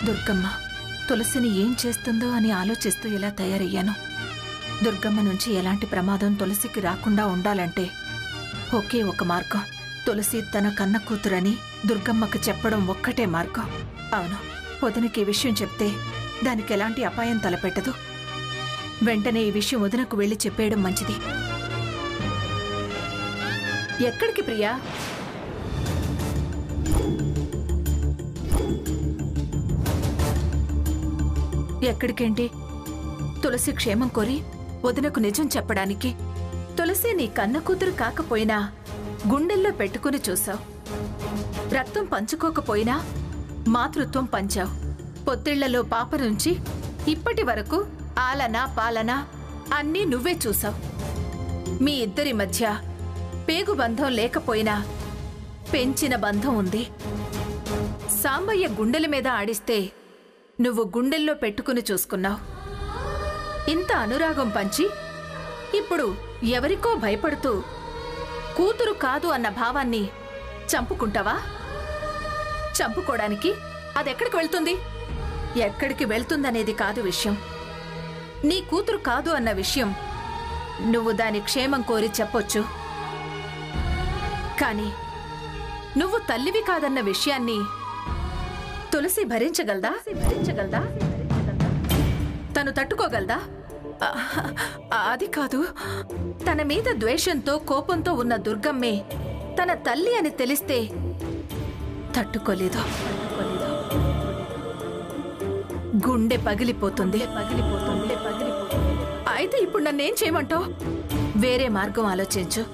దుర్గమ్మ తులసిని ఏం చేస్తుందో అని ఆలోచిస్తూ ఇలా తయారయ్యాను. దుర్గమ్మ నుంచి ఎలాంటి ప్రమాదం తులసికి రాకుండా ఉండాలంటే ఒకే ఒక మార్గం. తులసి తన కన్న కూతురని దుర్గమ్మకు చెప్పడం ఒక్కటే మార్గం. అవును, వదినకి ఈ విషయం చెప్తే దానికి ఎలాంటి అపాయం తలపెట్టదు. వెంటనే ఈ విషయం వదినకు వెళ్లి చెప్పేయడం మంచిది. ఎక్కడికి ప్రియా? ఎక్కడికేంటి? తులసి క్షేమం కోరి వదినకు నిజం చెప్పడానికి. తులసి నీ కన్న కూతురు కాకపోయినా గుండెల్లో పెట్టుకుని చూసావు. రక్తం పంచుకోకపోయినా మాతృత్వం పంచావు. పొత్తిళ్లలో పాప నుంచి ఇప్పటి వరకు ఆలన పాలన అన్నీ నువ్వే చూసావు. మీ ఇద్దరి మధ్య పేగు బంధం లేకపోయినా పెంచిన బంధం ఉంది. సాంబయ్య గుండెల మీద ఆడిస్తే నువ్వు గుండెల్లో పెట్టుకుని చూసుకున్నావు. ఇంత అనురాగం పంచి ఇప్పుడు ఎవరికో భయపడుతూ కూతురు కాదు అన్న భావాన్ని చంపుకుంటావా? చంపుకోవడానికి అదెక్కడికి వెళ్తుంది? ఎక్కడికి వెళ్తుందనేది కాదు విషయం. నీ కూతురు కాదు అన్న విషయం నువ్వు దాని క్షేమం కోరి చెప్పొచ్చు. కానీ నువ్వు తల్లివి కాదన్న విషయాన్ని తులసి భరించగలదా? తను తట్టుకోగలదా? అది కాదు. తన మీద ద్వేషంతో కోపంతో ఉన్న దుర్గమ్మే తన తల్లి అని తెలిస్తే తట్టుకోలేదు. గుండె పగిలిపోతుంది. అయితే ఇప్పుడు నన్నేం చేయమంటావు? వేరే మార్గం ఆలోచించు.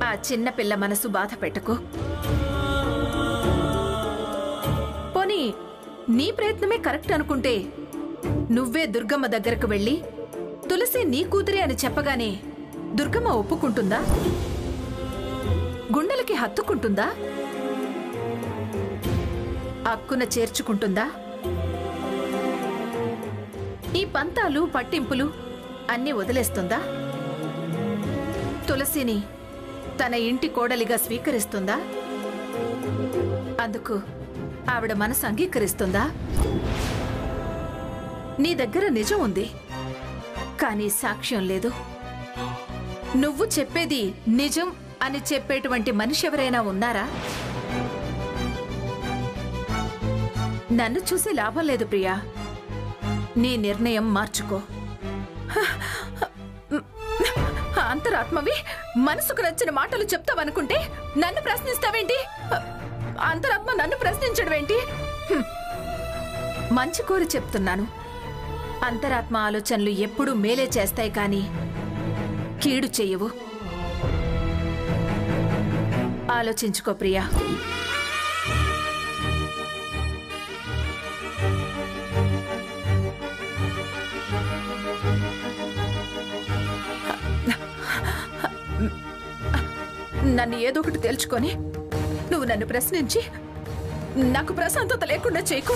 ఆ చిన్న పిల్ల మనసు బాధ పెట్టకు. పోనీ నీ ప్రయత్నమే కరెక్ట్ అనుకుంటే నువ్వే దుర్గమ్మ దగ్గరకు వెళ్ళి తులసి నీ కూతురే అని చెప్పగానే దుర్గమ్మ ఒప్పుకుంటుందా? గుండెలకి హత్తుకుంటుందా? అక్కున చేర్చుకుంటుందా? ఈ పంతాలు పట్టింపులు అన్నీ వదిలేస్తుందా? తులసిని తన ఇంటి కోడలిగా స్వీకరిస్తుందా? అందుకు ఆవిడ మనసు అంగీకరిస్తుందా? నీ దగ్గర నిజం ఉంది, కానీ సాక్ష్యం లేదు. నువ్వు చెప్పేది నిజం అని చెప్పేటువంటి మనిషి ఎవరైనా ఉన్నారా? నన్ను చూసి లాభం లేదు ప్రియా. నీ నిర్ణయం మార్చుకో. అంతరాత్మవి మనసుకు నచ్చిన మాటలు చెప్తావనుకుంటే నన్ను ప్రశ్నిస్తావేంటి? అంతరాత్మ నన్ను ప్రశ్నించడమేంటి? మంచి కోరి చెప్తున్నాను. అంతరాత్మ ఆలోచనలు ఎప్పుడూ మేలే చేస్తాయి కానీ కీడు చెయ్యవు. ఆలోచించుకో ప్రియా. నన్ను ఏదో ఒకటి తేల్చుకొని నువ్వు నన్ను ప్రశ్నించి నాకు ప్రశాంతత లేకుండా చేయకు.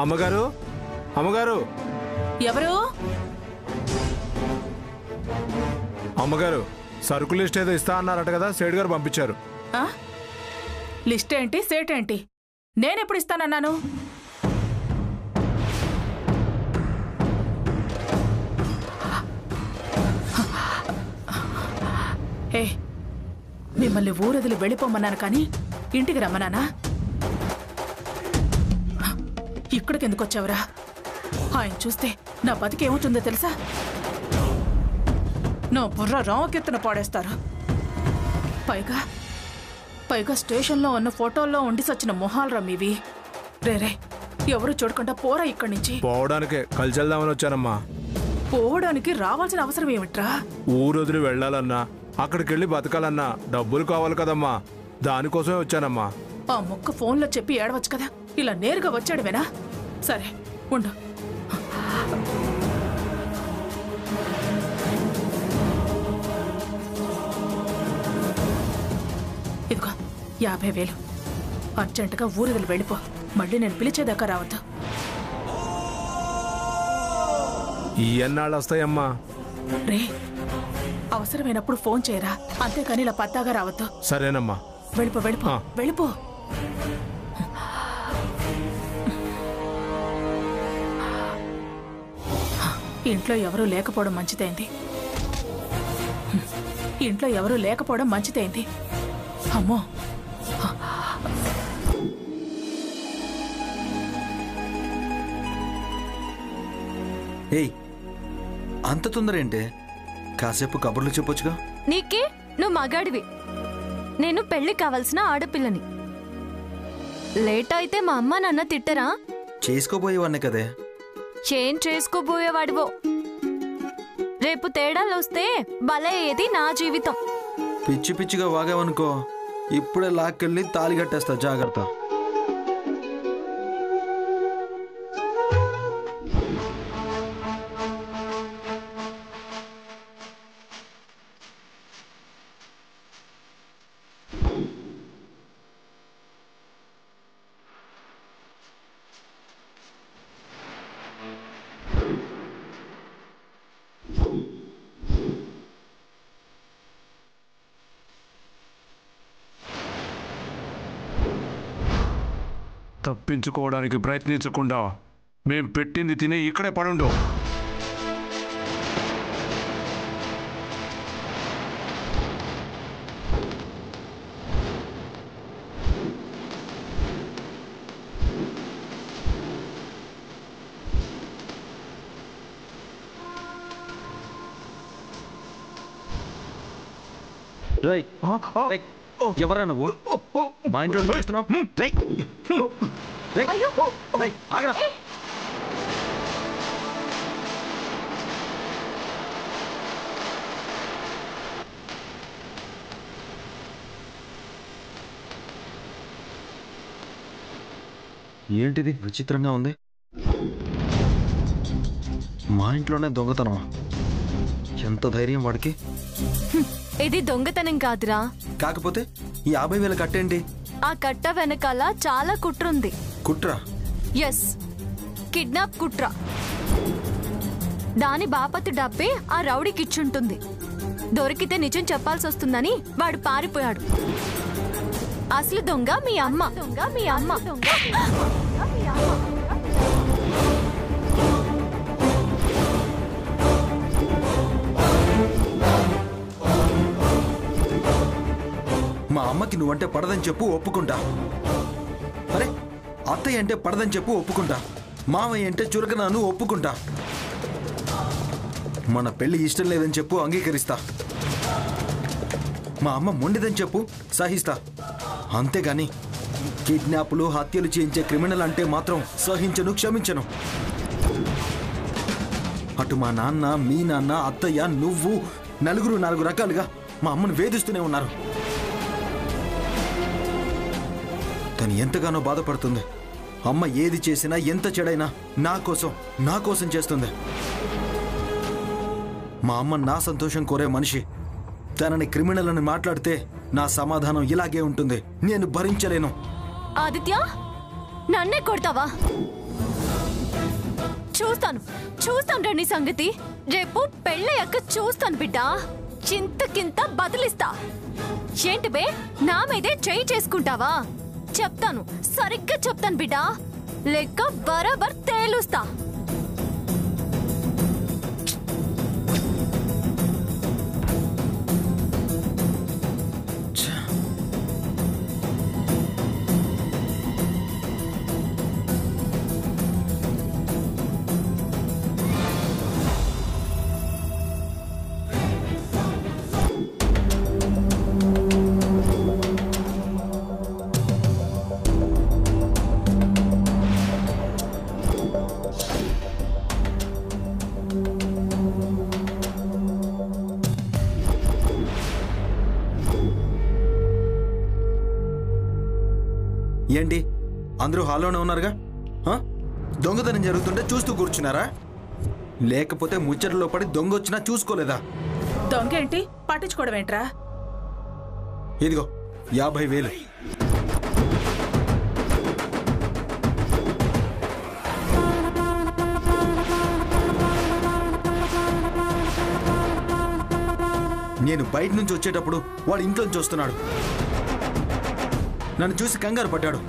అమ్మగారు, అమ్మగారు. ఎవరు? అమ్మగారు, సరుకు లిస్ట్ ఏదో ఇస్తా అన్నారట కదా, సేటు గారు పంపించారు. లిస్ట్ ఏంటి, సేట్ ఏంటి? నేనెప్పుడు ఇస్తానన్నాను? ఏ, మిమ్మల్ని ఊరొదిలి వెళ్ళిపోమన్నాను కానీ ఇంటికి రమ్మన్నానా? ఇక్కడికి ఎందుకు వచ్చావురా? ఆయన చూస్తే నా బతికేమవుతుందో తెలుసా? నా బుర్ర రామకెత్తున పాడేస్తారు. పైగా స్టేషన్లో ఉన్న ఫోటోల్లో ఉండి సచ్చిన మొహాలరా మీవి. రే, ఎవరు చూడకుండా పోరా ఇక్కడి నుంచి. పోవడానికే కలిచెల్దామని వచ్చానమ్మా. పోవడానికి రావాల్సిన అవసరం ఏమిట్రా? ఊరొదిలి వెళ్ళాలన్నా, అక్కడికి వెళ్ళి బతకాలన్నా డబ్బులు కావాలి కదమ్మా, దానికోసమే వచ్చానమ్మా. ఆ మొక్క ఫోన్లో చెప్పి ఏడవచ్చు కదా, ఇలా నేరుగా వచ్చాడువేనా? సరే ఉండు. ఇదిగో 50,000 అర్జెంటుగా ఊరు వెళ్ళిపో. మళ్ళీ నేను పిలిచేదాకా రావద్దు. ఈ ఎన్నాళ్ళు వస్తాయమ్మా? రే, అవసరమైనప్పుడు ఫోన్ చేయరా, అంతేకాని ఇలా పత్తాగా రావద్దు. సరేనమ్మా. వెళ్ళిపో. ఇంట్లో ఎవరూ లేకపోవడం మంచిదైంది. అమ్మో, ఏయ్, అంత తొందర ఏంటే? కాసేపు కబుర్లు చెప్పొచ్చుగా. నీకే, నువ్వు మగాడివి, నేను పెళ్లి కావాల్సిన ఆడపిల్లని. లేట్ అయితే మా అమ్మ నాన్న తిట్టరా? చేసుకోబోయేవాడినే కదే. ఏం చేసుకోబోయేవాడివో. రేపు తేడాలు వస్తే భలే ఏది నా జీవితం. పిచ్చి పిచ్చిగా వాగావనుకో, ఇప్పుడే లాక్కెళ్ళి తాళి కట్టేస్తా, జాగ్రత్త. తప్పించుకోవడానికి ప్రయత్నించకుండా మేం పెట్టింది తినే ఇక్కడే పడుండు. ఎవరా నువ్వు? మా ఇంట్లో ఏంటిది? విచిత్రంగా ఉంది. మా ఇంట్లోనే దొంగతనమా? ఎంత ధైర్యం వాడికి? ఇది దొంగతనం కాదురా. కాకపోతే ఈ 50,000 కట్టేంటి? ఆ కట్ట వెనకాల చాలా కుట్రుంది. కుట్రా? ఎస్, కిడ్నాప్ కుట్ర. దాని బాపతి డబ్బే ఆ రౌడీకిచ్చుంటుంది. దొరికితే నిజం చెప్పాల్సి వస్తుందని వాడు పారిపోయాడు. అసలు దొంగ మీ అమ్మ. మా అమ్మకి నువ్వంటే పడదని చెప్పు, ఒప్పుకుంటా. అరే, అత్తయ్య అంటే పడదని చెప్పు, ఒప్పుకుంటా. మామయ్య అంటే చురకనాను, ఒప్పుకుంటా. మన పెళ్లి ఇష్టం లేదని చెప్పు, అంగీకరిస్తా. మా అమ్మ మొండిదని చెప్పు, సహిస్తా. అంతేగాని కిడ్నాపులు, హత్యలు చేయించే క్రిమినల్ అంటే మాత్రం సహించను, క్షమించను. అటు మా నాన్న, మీ నాన్న, అత్తయ్య, నువ్వు, నలుగురు 4 రకాలుగా మా అమ్మను వేధిస్తూనే ఉన్నారు. తను ఎంతగానో బాధపడుతుంది. అమ్మ ఏది చేసినా, ఎంత చెడైనా నా కోసం చేస్తుంది. మా అమ్మ నా సంతోషం కోరే మనిషి. తనని క్రిమినల్ అని మాట్లాడితే నా సమాధానం ఇలాగే ఉంటుంది. నేను భరించలేను. ఆదిత్య, నన్నే కొడతావా? చూస్తాను రండి సంగతి. రేపు పెళ్ళయ్యాక చూస్తాను బిడ్డా. చింతకింత బదిలిస్తా. ఏంటి బే, నా మీదే చేయి చేసుకుంటావా? చెప్తాను, సరిగ్గా చెప్తాను బిడ్డా. లెక్క బరాబర్ తేలుస్తా. ఏంటి, అందరూ హాల్లోనే ఉన్నారుగా? దొంగతనం జరుగుతుంటే చూస్తూ కూర్చున్నారా? లేకపోతే ముచ్చటలో పడి దొంగ వచ్చినా చూసుకోలేదా? దొంగ ఏంటి, పట్టించుకోవడం ఏంట్రా? ఇదిగో 50,000. నేను బయట నుంచి వచ్చేటప్పుడు వాడు ఇంట్లోంచి వస్తున్నాడు. నన్ను చూసి కంగారు పడ్డాడు.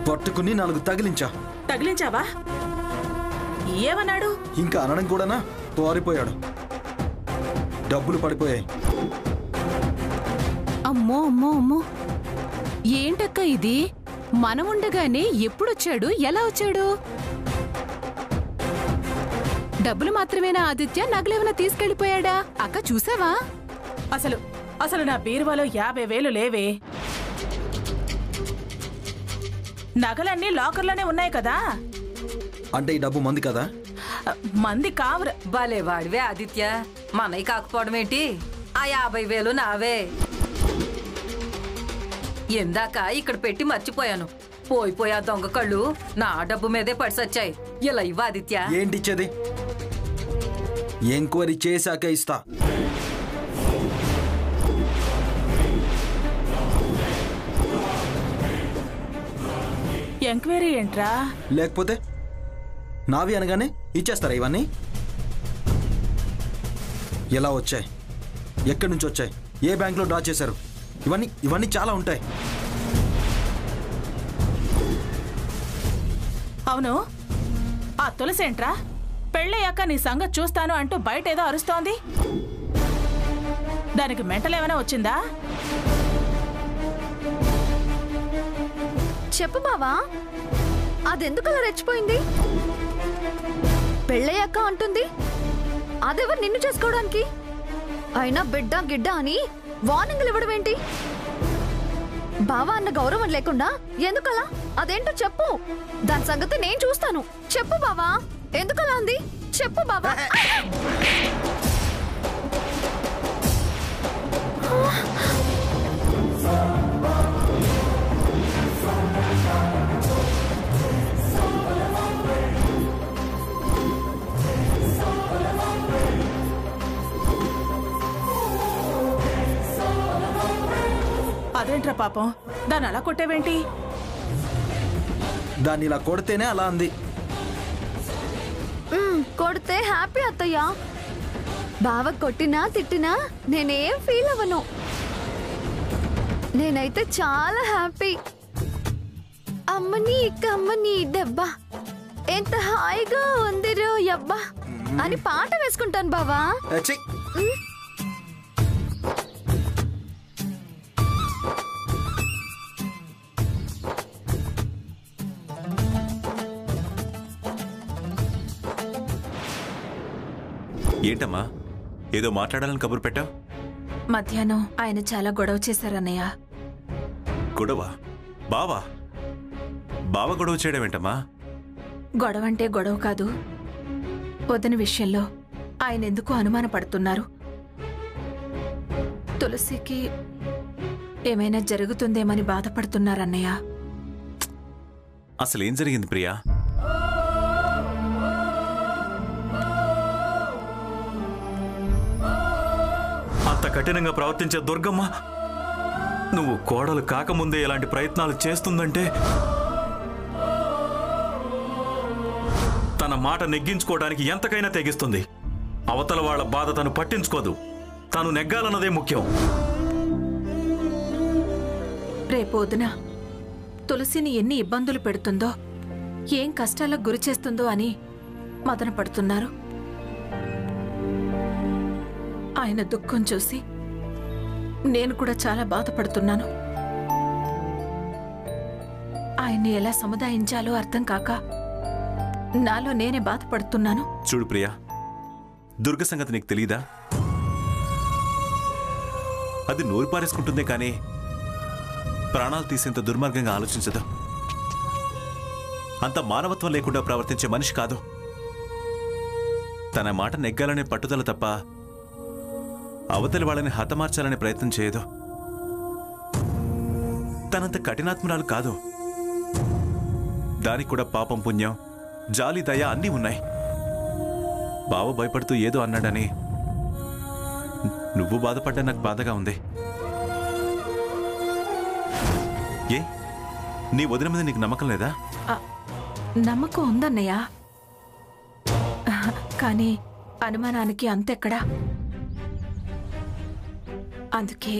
పట్టుకుని 4 తగిలించా. తగిలించావా? ఏమన్నాడు? ఇంకా అనడం కూడానా? తోరిపోయాడు. డబ్బులు పడిపోయాయి. అమ్మో అమ్మో అమ్మో, ఏంటక్క ఇది? మనముండగానే ఎప్పుడొచ్చాడు, ఎలా వచ్చాడు? డబ్బులు మాత్రమేనా ఆదిత్య? నగలేమైనా తీసుకెళ్లిపోయాడా? అక్క చూసావా? అసలు నా బీరువాలో 50,000 లేవే. నగలన్నీ లాకర్లోనే ఉన్నాయి కదా. అంటే ఈ డబ్బు మంది కదా? మంది కావురా. భలే వాడివే ఆదిత్య. మనవి కాకపోవడం ఏంటి? ఆ 50,000 నావే. ఎందాక ఇక్కడ పెట్టి మర్చిపోయాను. పోయిపోయా దొంగ కళ్ళు నా డబ్బు మీదే పడిసొచ్చాయి. ఇలా ఇవ్వ ఆదిత్య. ఏంటి ఇచ్చేది? ఎంక్వైరీ చేశాక ఇస్తా. ఎంక్వైరీ ఏంట్రా? లేకపోతే నావి అనగానే ఇచ్చేస్తారా ఇవన్నీ? ఎలా వచ్చాయి? ఎక్కడి నుంచి వచ్చాయి? ఏ బ్యాంక్లో డ్రా చేశారు? ఇవన్నీ చాలా ఉంటాయి. అవును, ఆ తులసేంట్రా? పెళ్ళయ్యాక నీ సంగతి చూస్తాను అంటూ బయట ఏదో అరుస్తోంది. దానికి మెంటలేమైనా వచ్చిందా? చెప్పు బావా, అదెందుకలా రెచ్చిపోయింది? పెళ్ళయ్యాక అంటుంది. అదెవరు నిన్ను చేసుకోవడానికి? అయినా బిడ్డ గిడ్డ అని వార్నింగ్లు ఇవ్వడం ఏంటి? బావా అన్న గౌరవం లేకుండా ఎందుకలా? అదేంటో చెప్పు. దాని సంగతి నేను చూస్తాను. చెప్పు బావా, ఎందుకలా ఉంది? చెప్పు బావా. అదేంట్రా పాపం, దాన్ని అలా కొట్టేవేంటి? దాన్ని ఇలా కొడితేనే అలా అంది. కొడితే హ్యాపీ అత్తయ్యా. బావ కొట్టినా తిట్టినా నేనేం ఫీల్ అవ్వను. నేనైతే చాలా హ్యాపీ. అమ్మని కమ్మని దెబ్బా ఎంత హాయిగా ఉందిరో యబ్బా అని పాట వేసుకుంటాను బావా. ఛీ! ఏంటమ్మా, ఏదో మాట్లాడాలని కబురు పెట్టావు? మధ్యాహ్నం ఆయన చాలా గొడవ చేశారన్నయ్య. గొడవ? బావా? బావ గొడవ చేయడం ఏంటమ్మా? గొడవ అంటే గొడవ కాదు. వదిన విషయంలో ఆయన ఎందుకు అనుమానపడుతున్నారు. తులసికి ఏమైనా జరుగుతుందేమని బాధపడుతున్నారన్నయ్య. అసలేం జరిగింది ప్రియా? అంత కఠినంగా ప్రవర్తించే దుర్గమ్మ నువ్వు కోడలు కాకముందే ఇలాంటి ప్రయత్నాలు చేస్తుందంటే తన మాట నెగ్గించుకోవడానికి ఎంతకైనా తెగిస్తుంది. అవతల వాళ్ల బాధ తను పట్టించుకోదు. తను నెగ్గాలన్నదే ముఖ్యం. రేపు వదిన తులసిని ఎన్ని ఇబ్బందులు పెడుతుందో, ఏం కష్టాలకు గురి చేస్తుందో అని మదన పడుతున్నారు. ఆయన దుఃఖం చూసి నేను కూడా చాలా బాధపడుతున్నాను. ఆయన్ని ఎలా సముదాయించాలో అర్థం కాక నాలో నేనే బాధపడుతున్నాను. చూడు ప్రియా, దుర్గ సంగతి నీకు తెలీదా? అది నోరు పారేసుకుంటుందే కానీ ప్రాణాలు తీసేంత దుర్మార్గంగా ఆలోచించదు. అంత మానవత్వం లేకుండా ప్రవర్తించే మనిషి కాదు. తన మాట నెగ్గాలనే పట్టుదల తప్ప అవతలి వాళ్ళని హతమార్చాలనే ప్రయత్నం చేయదు. తనంత కఠినాత్మురాలు కాదు. దానికి కూడా పాపం, పుణ్యం, జాలి, దయ అన్నీ ఉన్నాయి. బావ భయపడుతూ ఏదో అన్నాడని నువ్వు బాధపడ్డా నాకు బాధగా ఉంది. ఏ నీ వదిన మీద నీకు నమ్మకం లేదా? నమ్మకం ఉందన్నయ్య, కానీ అనుమానానికి అంతెక్కడా. అందుకే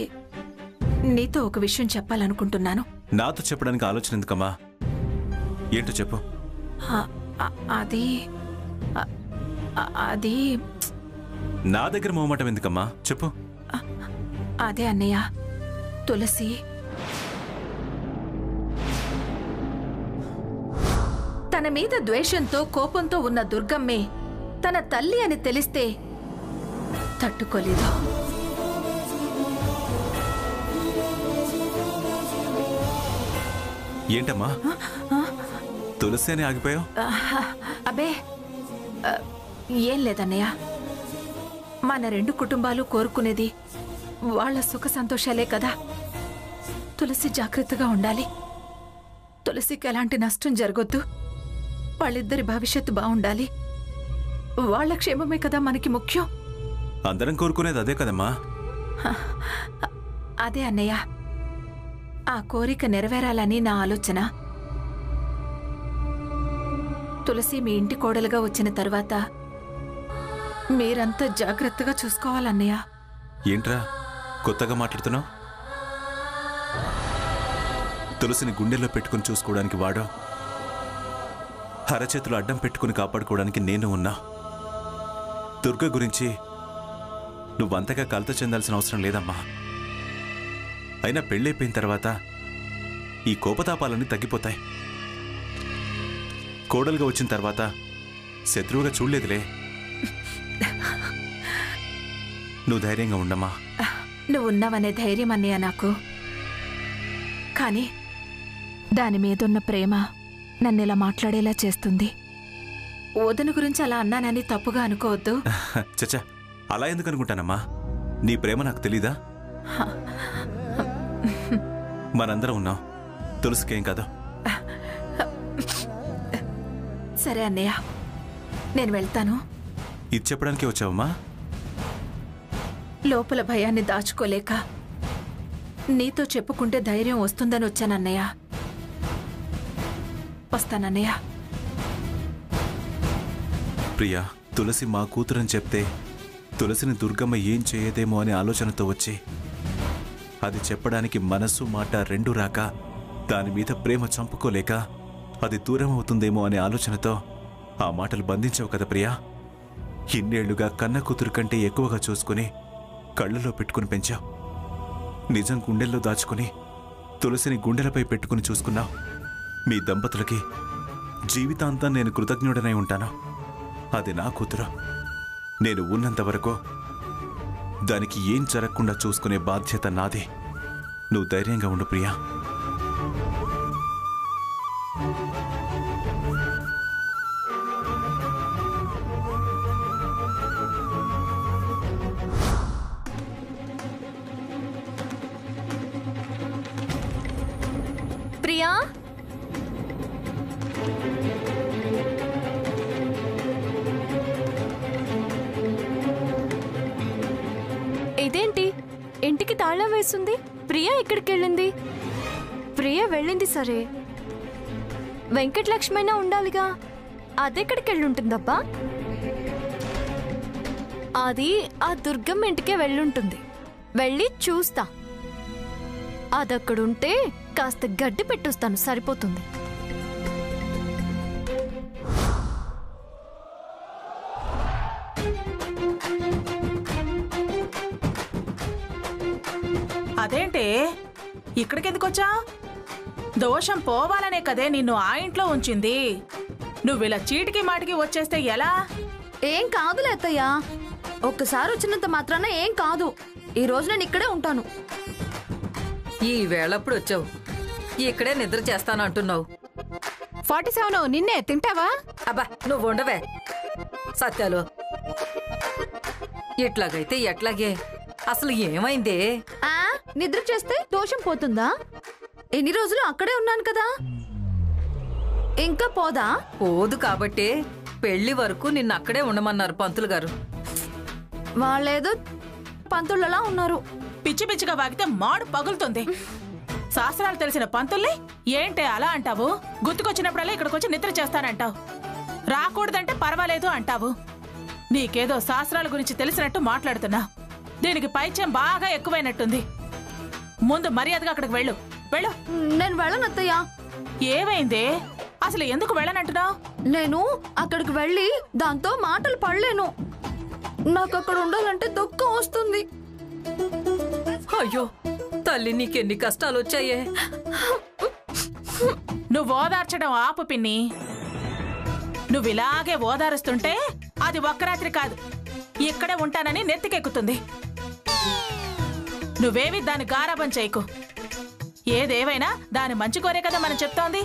నీతో ఒక విషయం చెప్పాలనుకుంటున్నాను. నాతో చెప్పడానికి ఆలోచన ఎందుకమ్మా? ఏంటో చెప్పు. అది అది నా దగ్గర మొహమాటం ఎందుకమ్మా? చెప్పు. అదే అన్నయ్య, తులసి తన మీద ద్వేషంతో కోపంతో ఉన్న దుర్గమ్మే తన తల్లి అని తెలిస్తే తట్టుకోలేదు. ఏంటమ్మా తులసి అని ఆగిపోయావు? అబే ఏం లేదన్నయ్య, మన రెండు కుటుంబాలు కోరుకునేది వాళ్ళ సుఖ సంతోషాలే కదా. తులసి జాగ్రత్తగా ఉండాలి, తులసికి ఎలాంటి నష్టం జరగొద్దు, వాళ్ళిద్దరి భవిష్యత్తు బాగుండాలి. వాళ్ళ క్షేమమే కదా మనకి ముఖ్యం. అందరం కోరుకునేది అదే కదమ్మా. అదే అన్నయ్య, ఆ కోరిక నెరవేరాలని నా ఆలోచన. తులసి మీ ఇంటి కోడలుగా వచ్చిన తర్వాత మీరంతా జాగ్రత్తగా చూసుకోవాలన్నయ్య. ఏంట్రా కొత్తగా మాట్లాడుతున్నావు? తులసిని గుండెల్లో పెట్టుకుని చూసుకోవడానికి వాడో, అరచేతులు అడ్డం పెట్టుకుని కాపాడుకోవడానికి నేను ఉన్నా. దుర్గ గురించి నువ్వంతగా కలత చెందాల్సిన అవసరం లేదమ్మా. అయినా పెళ్ళైపోయిన తర్వాత ఈ కోపతాపాలన్నీ తగ్గిపోతాయి. కోడలుగా వచ్చిన తర్వాత శత్రువుగా చూడలేదులే. నువ్వు ధైర్యంగా ఉండమ్మా. నువ్వున్నావనే ధైర్యం అన్నయ్య నాకు. కానీ దాని మీదున్న ప్రేమ నన్ను ఇలా మాట్లాడేలా చేస్తుంది. వదిన గురించి అలా అన్నానని తప్పుగా అనుకోవద్దు. చచ్చా, అలా ఎందుకు అనుకుంటానమ్మా? నీ ప్రేమ నాకు తెలీదా? మనందరం ఉన్నాం, తులసికేం కాదు. సరే అన్నయ్య, నేను వెళ్తాను. ఇది చెప్పడానికి వచ్చావమ్మా? లోపల భయాన్ని దాచుకోలేక నీతో చెప్పుకుంటే ధైర్యం వస్తుందని వచ్చానన్నయ్య. వస్తానన్నయ్య. ప్రియా, తులసి మా కూతురని చెప్తే తులసిని దుర్గమ్మ ఏం చేయదేమో అనే ఆలోచనతో వచ్చి అది చెప్పడానికి మనస్సు మాట రెండు రాక, దాని మీద ప్రేమ చంపుకోలేక అది దూరం అవుతుందేమో అనే ఆలోచనతో ఆ మాటలు బంధించావు కదా ప్రియా. ఇన్నేళ్లుగా కన్న కూతురు కంటే ఎక్కువగా చూసుకుని కళ్ళలో పెట్టుకుని పెంచావు. నిజం గుండెల్లో దాచుకుని తులసిని గుండెలపై పెట్టుకుని చూసుకున్నావు. మీ దంపతులకి జీవితాంతం నేను కృతజ్ఞుడనై ఉంటాను. అది నా కూతురు. నేను ఉన్నంతవరకు దానికి ఏం జరగకుండా చూసుకునే బాధ్యత నాదే. నువ్వు ధైర్యంగా ఉండు ప్రియా. ప్రియా, ఇదేంటి ఇంటికి తాళం వేస్తుంది? ప్రియా ఎక్కడికి వెళ్ళింది? ప్రియా వెళ్ళింది సరే, వెంకటలక్ష్మైనా ఉండాలిగా, అదెక్కడికి వెళ్ళుంటుందబ్బా? అది ఆ దుర్గమ్మ ఇంటికే వెళ్ళుంటుంది. వెళ్ళి చూస్తా. అదక్కడుంటే కాస్త గడ్డి పెట్టొస్తాను, సరిపోతుంది. అదేంటే ఇక్కడికెందుకొచ్చా? దోషం పోవాలనే కదే నిన్ను ఆ ఇంట్లో ఉంచింది. నువ్విలా చీటికి మాటికి వచ్చేస్తే ఎలా? ఏం కాదులే అత్తయ్య, ఒక్కసారి వచ్చినంత మాత్రాన ఏం కాదు. ఈ రోజు నేను ఇక్కడే ఉంటాను. ఈ వేళప్పుడు వచ్చావు, ఇక్కడే నిద్ర చేస్తానంటున్నావు. 47 నిన్నే తింటావా? అబ్బా నువ్వు ఉండవే సత్యాలు. ఇట్లాగైతే ఎట్లాగే? అసలు ఏమైందే? నిద్ర చేస్తే దోషం పోతుందా? ఎన్ని రోజులు అక్కడే ఉన్నాను కదా, ఇంకా పోదా? పోదు కాబట్టే పెళ్లి వరకు నిన్ను అక్కడే ఉండమన్నారు పంతులు గారు. వాళ్ళేదో పంతులలా ఉన్నారు. పిచ్చి పిచ్చిగా వాగితే మాడు పగులుతుంది. శాస్త్రాలు తెలిసిన పంతుల్ని ఏంటే అలా అంటావు? గుర్తుకొచ్చినప్పుడల్లా ఇక్కడికొచ్చి నిద్ర చేస్తానంటావు. రాకూడదంటే పర్వాలేదు అంటావు. నీకేదో శాస్త్రాల గురించి తెలిసినట్టు మాట్లాడుతున్నా. దీనికి పైత్యం బాగా ఎక్కువైనట్టుంది. ముందు మర్యాదగా అక్కడికి వెళ్ళు. వెళ్ళు. నేను వెళ్ళనత్తయ్యా. ఏమైందే? అసలు ఎందుకు వెళ్ళనంటున్నావు? నేను అక్కడికి వెళ్ళి దాంతో మాటలు పడలేను. నాకు అక్కడ ఉండాలంటే దుఃఖం వస్తుంది. అయ్యో తల్లి, నీకెన్ని కష్టాలు వచ్చాయే. నువ్వు ఓదార్చడం ఆపు పిన్ని. నువ్వు ఇలాగే ఓదారుస్తుంటే అది ఒక్క రాత్రి కాదు, ఇక్కడే ఉంటానని నెత్తికెక్కుతుంది. నువ్వేవి దాని గారాబం చేయకు. ఏదేవైనా దాని మంచి కోరే కదా మనం చెప్తోంది.